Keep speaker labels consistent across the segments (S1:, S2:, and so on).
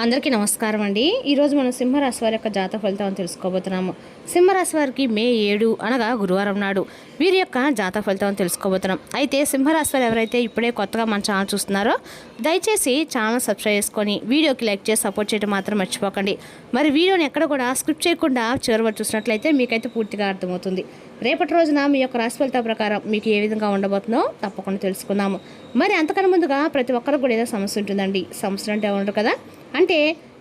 S1: అందరికీ నమస్కారం అండి. ఈరోజు మనం సింహరాశి వారి యొక్క జాతక ఫలితాలను తెలుసుకోబోతున్నాము. సింహరాశి వారికి మే 7 అనగా గురువారం నాడు వీరి యొక్క జాతక ఫలితాలను తెలుసుకోబోతున్నాం. అయితే సింహరాశి వారు ఎవరైతే ఇప్పుడే కొత్తగా మన ఛానల్ చూస్తున్నారో దయచేసి ఛానల్ సబ్స్క్రైబ్ చేసుకొని వీడియోకి లైక్ చేసి సపోర్ట్ చేయడం మాత్రం మర్చిపోకండి. మరి వీడియోని ఎక్కడ కూడా స్క్రిప్ట్ చేయకుండా చివరి వరకు చూసినట్లయితే మీకైతే పూర్తిగా అర్థమవుతుంది. రేపటి రోజున మీ యొక్క రాశి ఫలితాల ప్రకారం మీకు ఏ విధంగా ఉండబోతుందో తప్పకుండా తెలుసుకుందాము. మరి అంతకన్నా ముందుగా ప్రతి ఒక్కరికి కూడా ఏదో సమస్య ఉంటుందండి. సమస్యలు అంటే ఉండరు కదా, అంటే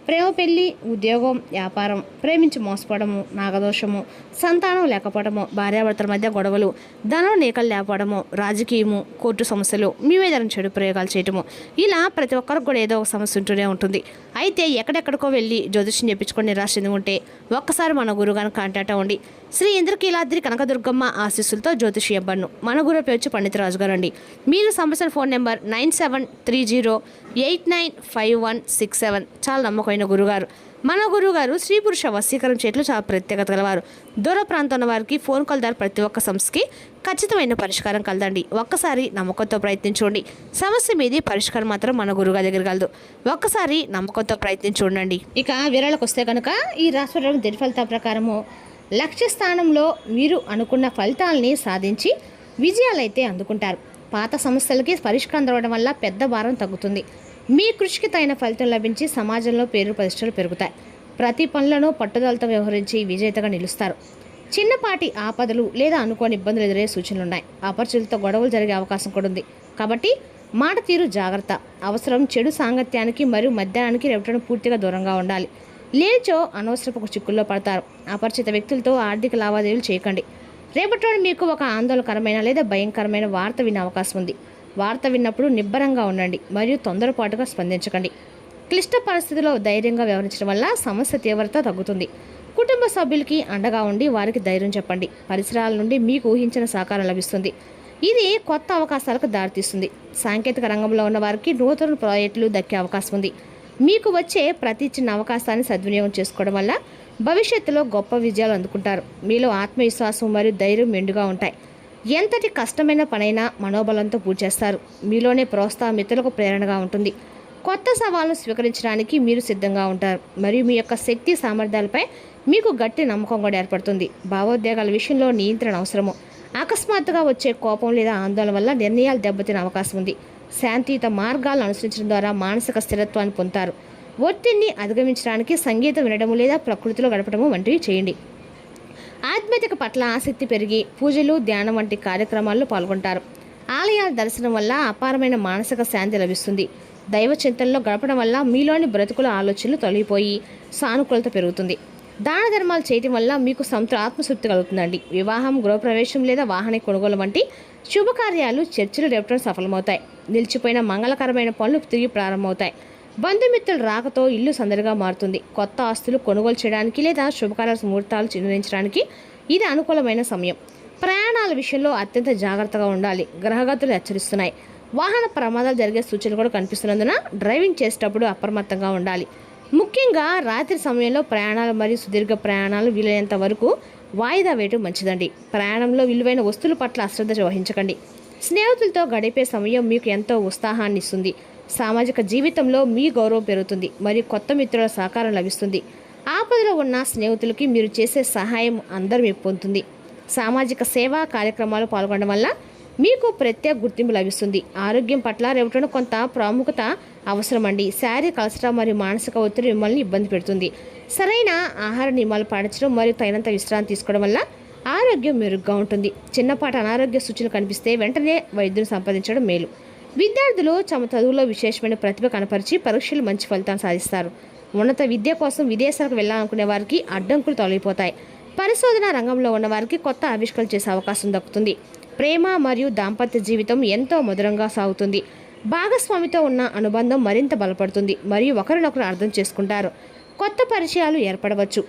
S1: ప్రేమ, పెళ్లి, ఉద్యోగం, వ్యాపారం, ప్రేమించి మోసపోవడము, నాగదోషము, సంతానం లేకపోవడము, భార్యాభర్తల మధ్య గొడవలు, ధనం నీకలు లేకపోవడము, రాజకీయము, కోర్టు సమస్యలు, మీ మీద చెడు ప్రయోగాలు చేయటము, ఇలా ప్రతి ఒక్కరికి కూడా ఏదో ఒక సమస్య ఉంటూనే ఉంటుంది. అయితే ఎక్కడెక్కడికో వెళ్ళి జ్యోతిష్యం చెప్పించుకొని నిరాశ చెంది ఉంటే ఒక్కసారి మన గురువుగారిని కాంటాక్ట్ అవ్వండి. శ్రీ ఇంద్రకీలాద్రి కనకదుర్గమ్మ ఆశీస్సులతో జ్యోతిషి అబ్బన్ను. మన గురువు పేరు వచ్చి పండిత రాజు గారు అండి. మీరు సంబంధించిన ఫోన్ నెంబర్ 9730895167. చాలా నమ్మకమైన గురుగారు. మన గురువుగారు స్త్రీ పురుష వశీకరణ చేయట్లు చాలా ప్రత్యేకత గలవారు. దూర ప్రాంతం ఉన్న వారికి ఫోన్ కాల్ ద్వారా ప్రతి ఒక్క సమస్యకి ఖచ్చితమైన పరిష్కారం కలదండి. ఒక్కసారి నమ్మకంతో ప్రయత్నించండి. సమస్య మీది పరిష్కారం మాత్రం మన గురువుగారి దగ్గర కలదు. ఒక్కసారి నమ్మకంతో ప్రయత్నించండి. ఇక వివరాలకు వస్తే కనుక ఈ రాశి దిన ఫలితాల ప్రకారము లక్ష్య స్థానంలో మీరు అనుకున్న ఫలితాలని సాధించి విజయాలైతే అందుకుంటారు. పాత సమస్యలకి పరిష్కారం దొరకడం వల్ల పెద్ద భారం తగ్గుతుంది. మీ కృషికి తగిన ఫలితం లభించి సమాజంలో పేరు ప్రతిష్టలు పెరుగుతాయి. ప్రతి పనులను పట్టుదలతో వ్యవహరించి విజేతగా నిలుస్తారు. చిన్నపాటి ఆపదలు లేదా అనుకోని ఇబ్బందులు ఎదురయ్యే సూచనలున్నాయి. అపరిచితులతో గొడవలు జరిగే అవకాశం కూడా ఉంది. కాబట్టి మాట తీరు జాగ్రత్త అవసరం. చెడు సాంగత్యానికి మరియు మధ్యాహ్నానికి రేపటిని పూర్తిగా దూరంగా ఉండాలి. లేచో అనవసరపు చిక్కుల్లో పడతారు. అపరిచిత వ్యక్తులతో ఆర్థిక లావాదేవీలు చేయకండి. రేపటి మీకు ఒక ఆందోళనకరమైన లేదా భయంకరమైన వార్త వినే అవకాశం ఉంది. వార్త విన్నప్పుడు నిబ్బరంగా ఉండండి మరియు తొందరపాటుగా స్పందించకండి. క్లిష్ట పరిస్థితుల్లో ధైర్యంగా వ్యవహరించడం వల్ల సమస్య తీవ్రత తగ్గుతుంది. కుటుంబ సభ్యులకి అండగా ఉండి వారికి ధైర్యం చెప్పండి. పరిసరాల నుండి మీకు ఊహించిన సహకారం లభిస్తుంది. ఇది కొత్త అవకాశాలకు దారితీస్తుంది. సాంకేతిక రంగంలో ఉన్న వారికి నూతన ప్రాజెక్టులు దక్కే అవకాశం ఉంది. మీకు వచ్చే ప్రతి చిన్న అవకాశాన్ని సద్వినియోగం చేసుకోవడం వల్ల భవిష్యత్తులో గొప్ప విజయాలు అందుకుంటారు. మీలో ఆత్మవిశ్వాసం మరియు ధైర్యం మెండుగా ఉంటాయి. ఎంతటి కష్టమైన పనైనా మనోబలంతో పూర్తి చేస్తారు. మీలోనే ప్రోత్సాహం ఇతరులకు ప్రేరణగా ఉంటుంది. కొత్త సవాళ్ళను స్వీకరించడానికి మీరు సిద్ధంగా ఉంటారు మరియు మీ యొక్క శక్తి సామర్థ్యాలపై మీకు గట్టి నమ్మకం కూడా ఏర్పడుతుంది. భావోద్వేగాల విషయంలో నియంత్రణ అవసరము. అకస్మాత్తుగా వచ్చే కోపం లేదా ఆందోళన వల్ల నిర్ణయాలు దెబ్బతినే అవకాశం ఉంది. శాంతియుత మార్గాలను అనుసరించడం ద్వారా మానసిక స్థిరత్వాన్ని పొందుతారు. ఒత్తిడిని అధిగమించడానికి సంగీతం వినడము లేదా ప్రకృతిలో గడపడము వంటివి చేయండి. ఆధ్యాత్మిక పట్ల ఆసక్తి పెరిగి పూజలు, ధ్యానం వంటి కార్యక్రమాల్లో పాల్గొంటారు. ఆలయాల దర్శనం వల్ల అపారమైన మానసిక శాంతి లభిస్తుంది. దైవ చింతనలో గడపడం వల్ల మీలోని బ్రతుకుల ఆలోచనలు తొలగిపోయి సానుకూలత పెరుగుతుంది. దాన ధర్మాలు చేయటం వల్ల మీకు ఆత్మశుద్ధి కలుగుతుందండి. వివాహం, గృహప్రవేశం లేదా వాహన కొనుగోలు వంటి శుభకార్యాలు, చర్చలు రేపటం సఫలమవుతాయి. నిలిచిపోయిన మంగళకరమైన పనులు తిరిగి ప్రారంభమవుతాయి. బంధుమిత్రుల రాకతో ఇల్లు సందడిగా మారుతుంది. కొత్త ఆస్తులు కొనుగోలు చేయడానికి లేదా శుభకార్య ముహూర్తాలు నిర్ణయించడానికి ఇది అనుకూలమైన సమయం. ప్రయాణాల విషయంలో అత్యంత జాగ్రత్తగా ఉండాలి. గ్రహగతులు హెచ్చరిస్తున్నాయి. వాహన ప్రమాదాలు జరిగే సూచనలు కూడా కనిపిస్తున్నందున డ్రైవింగ్ చేసేటప్పుడు అప్రమత్తంగా ఉండాలి. ముఖ్యంగా రాత్రి సమయంలో ప్రయాణాలు మరియు సుదీర్ఘ ప్రయాణాలు వీలైనంత వరకు వాయిదా వేయటం మంచిదండి. ప్రయాణంలో విలువైన వస్తువుల పట్ల అశ్రద్ధ వహించకండి. స్నేహితులతో గడిపే సమయం మీకు ఎంతో ఉత్సాహాన్ని ఇస్తుంది. సామాజిక జీవితంలో మీ గౌరవం పెరుగుతుంది మరియు కొత్త మిత్రుల సహకారం లభిస్తుంది. ఆపదలో ఉన్న స్నేహితులకి మీరు చేసే సహాయం అందరూ మీకు పొందుతుంది. సామాజిక సేవా కార్యక్రమాలు పాల్గొనడం వల్ల మీకు ప్రత్యేక గుర్తింపు లభిస్తుంది. ఆరోగ్యం పట్ల రేపటిన కొంత ప్రాముఖ్యత అవసరమండి. శారీరక అలసట మరియు మానసిక ఒత్తిడి మిమ్మల్ని ఇబ్బంది పెడుతుంది. సరైన ఆహార నియమాలు పాటించడం మరియు తగినంత విశ్రాంతి తీసుకోవడం వల్ల ఆరోగ్యం మెరుగ్గా ఉంటుంది. చిన్నపాటి అనారోగ్య సూచనలు కనిపిస్తే వెంటనే వైద్యుని సంప్రదించడం మేలు. విద్యార్థులు తమ చదువులో విశేషమైన ప్రతిభ కనపరిచి పరీక్షలు మంచి ఫలితాలు సాధిస్తారు. ఉన్నత విద్య కోసం విదేశాలకు వెళ్ళాలనుకునే వారికి అడ్డంకులు తొలగిపోతాయి. పరిశోధన రంగంలో ఉన్న వారికి కొత్త ఆవిష్కరణ చేసే అవకాశం దక్కుతుంది. ప్రేమ మరియు దాంపత్య జీవితం ఎంతో మధురంగా సాగుతుంది. భాగస్వామితో ఉన్న అనుబంధం మరింత బలపడుతుంది మరియు ఒకరినొకరు అర్థం చేసుకుంటారు. కొత్త పరిచయాలు ఏర్పడవచ్చు.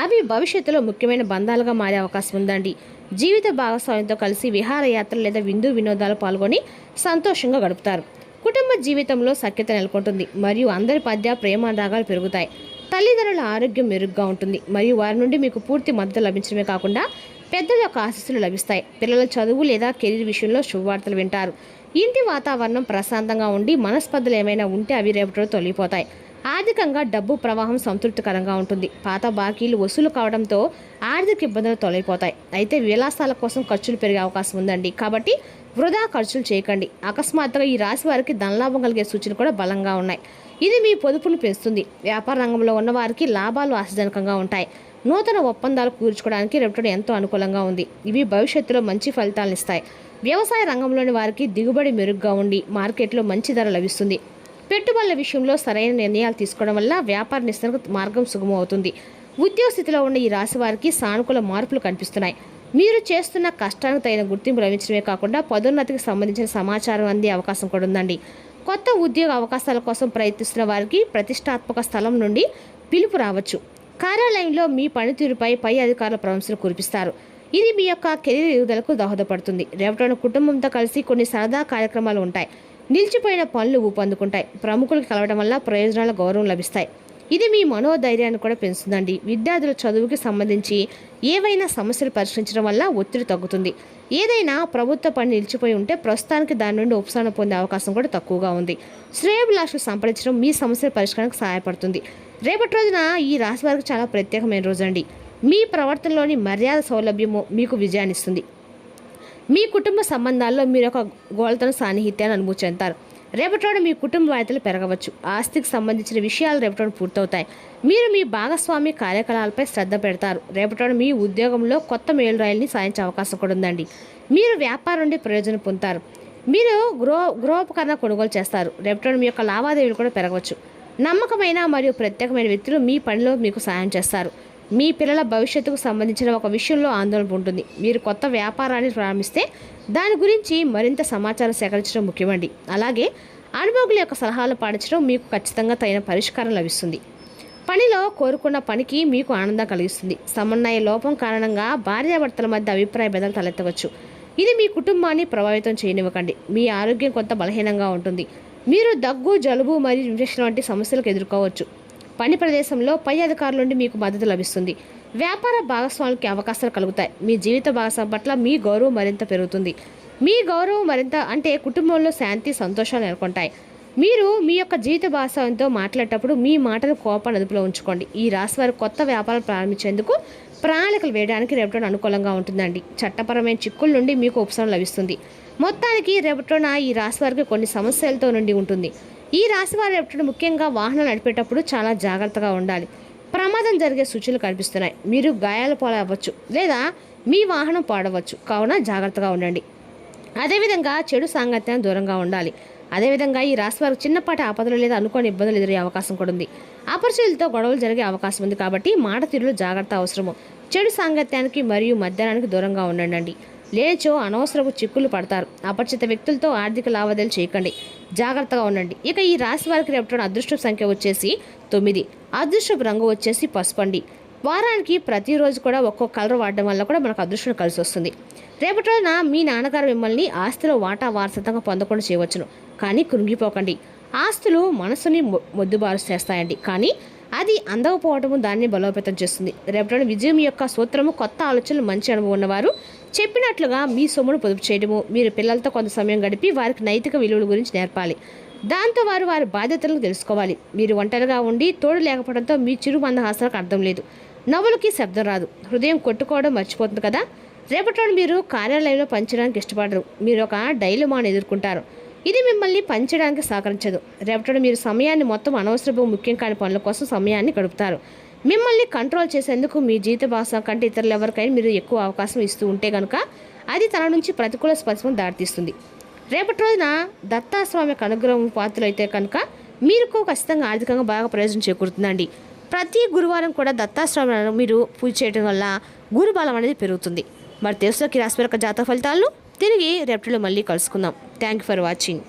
S1: అవి భవిష్యత్తులో ముఖ్యమైన బంధాలుగా మారే అవకాశం ఉందండి. జీవిత భాగస్వామితో కలిసి విహారయాత్రలు లేదా విందు వినోదాలు పాల్గొని సంతోషంగా గడుపుతారు. కుటుంబ జీవితంలో సఖ్యత నెలకొంటుంది మరియు అందరి మధ్య ప్రేమానురాగాలు పెరుగుతాయి. తల్లిదండ్రుల ఆరోగ్యం మెరుగ్గా ఉంటుంది మరియు వారి నుండి మీకు పూర్తి మద్దతు లభించడమే కాకుండా పెద్దల యొక్క ఆశీస్సులు లభిస్తాయి. పిల్లల చదువు లేదా కెరీర్ విషయంలో శుభవార్తలు వింటారు. ఇంటి వాతావరణం ప్రశాంతంగా ఉండి మనస్పర్ధలు ఏమైనా ఉంటే అవి రేపటిలో తొలగిపోతాయి. ఆర్థికంగా డబ్బు ప్రవాహం సంతృప్తికరంగా ఉంటుంది. పాత బాకీలు వసూలు కావడంతో ఆర్థిక ఇబ్బందులు తొలగిపోతాయి. అయితే విలాసాల కోసం ఖర్చులు పెరిగే అవకాశం ఉందండి. కాబట్టి వృధా ఖర్చులు చేయకండి. అకస్మాత్తుగా ఈ రాశి వారికి ధనలాభం కలిగే సూచనలు కూడా బలంగా ఉన్నాయి. ఇది మీ పొదుపును పెంచుతుంది. వ్యాపార రంగంలో ఉన్న వారికి లాభాలు ఆశాజనకంగా ఉంటాయి. నూతన ఒప్పందాలు కూర్చుకోవడానికి రేపటి ఎంతో అనుకూలంగా ఉంది. ఇవి భవిష్యత్తులో మంచి ఫలితాలను ఇస్తాయి. వ్యవసాయ రంగంలోని వారికి దిగుబడి మెరుగ్గా ఉండి మార్కెట్లో మంచి ధర లభిస్తుంది. పెట్టుబడుల విషయంలో సరైన నిర్ణయాలు తీసుకోవడం వల్ల వ్యాపార నిశ్చలకు మార్గం సుగమం అవుతుంది. ఉద్యోగ స్థితిలో ఉన్న ఈ రాశి వారికి సానుకూల మార్పులు కనిపిస్తున్నాయి. మీరు చేస్తున్న కష్టానికి తగిన గుర్తింపు లభించడమే కాకుండా పదోన్నతికి సంబంధించిన సమాచారం అందే అవకాశం కూడా ఉందండి. కొత్త ఉద్యోగ అవకాశాల కోసం ప్రయత్నిస్తున్న వారికి ప్రతిష్టాత్మక స్థలం నుండి పిలుపు రావచ్చు. కార్యాలయంలో మీ పనితీరుపై పై అధికారుల ప్రశంసలు కురిపిస్తారు. ఇది మీ యొక్క కెరీర్ ఎదుగుదలకు దోహదపడుతుంది. రేపటి కుటుంబంతో కలిసి కొన్ని సరదా కార్యక్రమాలు ఉంటాయి. నిలిచిపోయిన పనులు ఊపందుకుంటాయి. ప్రముఖులకు కలవడం వల్ల ప్రయోజనాల గౌరవం లభిస్తాయి. ఇది మీ మనోధైర్యాన్ని కూడా పెంచుతుందండి. విద్యార్థుల చదువుకి సంబంధించి ఏవైనా సమస్యలు పరిష్కరించడం వల్ల ఒత్తిడి తగ్గుతుంది. ఏదైనా ప్రభుత్వ పని నిలిచిపోయి ఉంటే ప్రస్తుతానికి దాని నుండి ఉపశమనం పొందే అవకాశం కూడా తక్కువగా ఉంది. శ్రేయోభిలాషులు సంప్రదించడం మీ సమస్యల పరిష్కారానికి సహాయపడుతుంది. రేపటి రోజున ఈ రాశి వారికి చాలా ప్రత్యేకమైన రోజు అండి. మీ ప్రవర్తనలోని మర్యాద సౌలభ్యము మీకు విజయాన్నిస్తుంది. మీ కుటుంబ సంబంధాల్లో మీరు ఒక గోళతను సాన్నిహిత్యాన్ని అనుభూతి చెందుతారు. రేపటి మీ కుటుంబ బాధ్యతలు పెరగవచ్చు. ఆస్తికి సంబంధించిన విషయాలు రేపటి పూర్తవుతాయి. మీరు మీ భాగస్వామి కార్యకలాపాలపై శ్రద్ధ పెడతారు. రేపటి మీ ఉద్యోగంలో కొత్త మేలురాయిల్ని సాధించే అవకాశం కూడా ఉందండి. మీరు వ్యాపారం నుండి ప్రయోజనం పొందుతారు. మీరు గృహోపకరణ కొనుగోలు చేస్తారు. రేపటి మీ యొక్క లావాదేవీలు కూడా పెరగవచ్చు. నమ్మకమైన మరియు ప్రత్యేకమైన వ్యక్తులు మీ పనిలో మీకు సహాయం చేస్తారు. మీ పిల్లల భవిష్యత్తుకు సంబంధించిన ఒక విషయంలో ఆందోళన ఉంటుంది. మీరు కొత్త వ్యాపారాన్ని ప్రారంభిస్తే దాని గురించి మరింత సమాచారం సేకరించడం ముఖ్యమండి. అలాగే అనుభవకుల యొక్క సలహాలు పాటించడం మీకు ఖచ్చితంగా తగిన పరిష్కారం లభిస్తుంది. పనిలో కోరుకున్న పనికి మీకు ఆనందం కలిగిస్తుంది. సమన్వయ లోపం కారణంగా భార్యాభర్తల మధ్య అభిప్రాయ భేదాలు తలెత్తవచ్చు. ఇది మీ కుటుంబాన్ని ప్రభావితం చేయనివ్వకండి. మీ ఆరోగ్యం కొంత బలహీనంగా ఉంటుంది. మీరు దగ్గు, జలుబు మరియు ఇన్ఫెక్షన్ వంటి సమస్యలకు ఎదుర్కోవచ్చు. పని ప్రదేశంలో పై అధికారుల నుండి మీకు మద్దతు లభిస్తుంది. వ్యాపార భాగస్వాములకి అవకాశాలు కలుగుతాయి. మీ జీవిత భాగస్వామి పట్ల మీ గౌరవం మరింత పెరుగుతుంది. మీ గౌరవం మరింత అంటే కుటుంబంలో శాంతి, సంతోషాలు నెలకొంటాయి. మీరు మీ యొక్క జీవిత భాగస్వామితో మాట్లాడేటప్పుడు మీ మాటను కోపాన్ని అదుపులో ఉంచుకోండి. ఈ రాశి వారు కొత్త వ్యాపారం ప్రారంభించేందుకు ప్రణాళికలు వేయడానికి రేపటి అనుకూలంగా ఉంటుందండి. చట్టపరమైన చిక్కుల నుండి మీకు ఉపశమనం లభిస్తుంది. మొత్తానికి రేపటిన ఈ రాశి వారికి కొన్ని సమస్యలతో నుండి ఉంటుంది. ఈ రాశి వారు రేపటి ముఖ్యంగా వాహనాలు నడిపేటప్పుడు చాలా జాగ్రత్తగా ఉండాలి. ప్రమాదం జరిగే సూచనలు కనిపిస్తున్నాయి. మీరు గాయాల పాలవ్వచ్చు లేదా మీ వాహనం పాడవచ్చు. కావున జాగ్రత్తగా ఉండండి. అదేవిధంగా చెడు సాంగత్యానికి దూరంగా ఉండాలి. అదేవిధంగా ఈ రాశి వారికి చిన్నపాటి ఆపదలు లేదా అనుకోని ఇబ్బందులు ఎదురయ్యే అవకాశం కూడా ఉంది. అపరిచితులతో గొడవలు జరిగే అవకాశం ఉంది. కాబట్టి మాట తీరులో జాగ్రత్త అవసరము. చెడు సాంగత్యానికి మరియు మధ్యాహ్నానికి దూరంగా ఉండండి. లేచో అనవసరపు చిక్కులు పడతారు. అపరిచిత వ్యక్తులతో ఆర్థిక లావాదేవీలు చేయకండి. జాగ్రత్తగా ఉండండి. ఇక ఈ రాశి వారికి రేపటి అదృష్ట సంఖ్య వచ్చేసి 9. అదృష్టపు రంగు వచ్చేసి పసుపండి. వారానికి ప్రతిరోజు కూడా ఒక్కో కలర్ వాడడం వల్ల కూడా మనకు అదృష్టం కలిసి వస్తుంది. రేపటి రోజున మీ నాన్నగారు మిమ్మల్ని ఆస్తిలో వాటా వారసత్వంగా పొందకుండా చేయవచ్చును. కానీ కృంగిపోకండి. ఆస్తులు మనసుని మొద్దుబారు చేస్తాయండి. కానీ అది అందకపోవటము దాన్ని బలోపేతం చేస్తుంది. రేపటి విజయం యొక్క సూత్రము కొత్త ఆలోచనలు, మంచి అనుభవం ఉన్నవారు చెప్పినట్లుగా మీ సొమ్మును పొదుపు చేయడము. మీరు పిల్లలతో కొంత సమయం గడిపి వారికి నైతిక విలువల గురించి నేర్పాలి. దాంతో వారు వారి బాధ్యతలను తెలుసుకోవాలి. మీరు ఒంటరిగా ఉండి తోడు లేకపోవడంతో మీ చిరు మందహాసాలకు అర్థం లేదు. నవ్వులకి శబ్దం రాదు. హృదయం కొట్టుకోవడం మర్చిపోతుంది కదా. రేపటి మీరు కార్యాలయంలో పనిచేయడానికి ఇష్టపడరు. మీరు ఒక డైలమాను ఎదుర్కొంటారు. ఇది మిమ్మల్ని పనిచేయడానికి సహకరించదు. రేపటి మీరు సమయాన్ని మొత్తం అనవసరపు ముఖ్యం కాని పనుల కోసం సమయాన్ని గడుపుతారు. మిమ్మల్ని కంట్రోల్ చేసేందుకు మీ జీవిత భాగస్వామి కంటే ఇతరులు ఎవరికైనా మీరు ఎక్కువ అవకాశం ఇస్తూ ఉంటే కనుక అది తన నుంచి ప్రతికూల స్పర్శను దారితీస్తుంది. రేపటి రోజున దత్తాస్వామి యొక్క అనుగ్రహం పాత్రలు అయితే కనుక మీకు ఖచ్చితంగా ఆర్థికంగా బాగా ప్రయోజనం చేకూరుతుందండి. ప్రతి గురువారం కూడా దత్తాస్వామి మీరు పూజ చేయడం వల్ల గురు బలం అనేది పెరుగుతుంది. మరి తెలుసులోకి రాశి యొక్క జాతక ఫలితాలను తిరిగి రేపటిలో మళ్ళీ కలుసుకుందాం. Thank you for watching.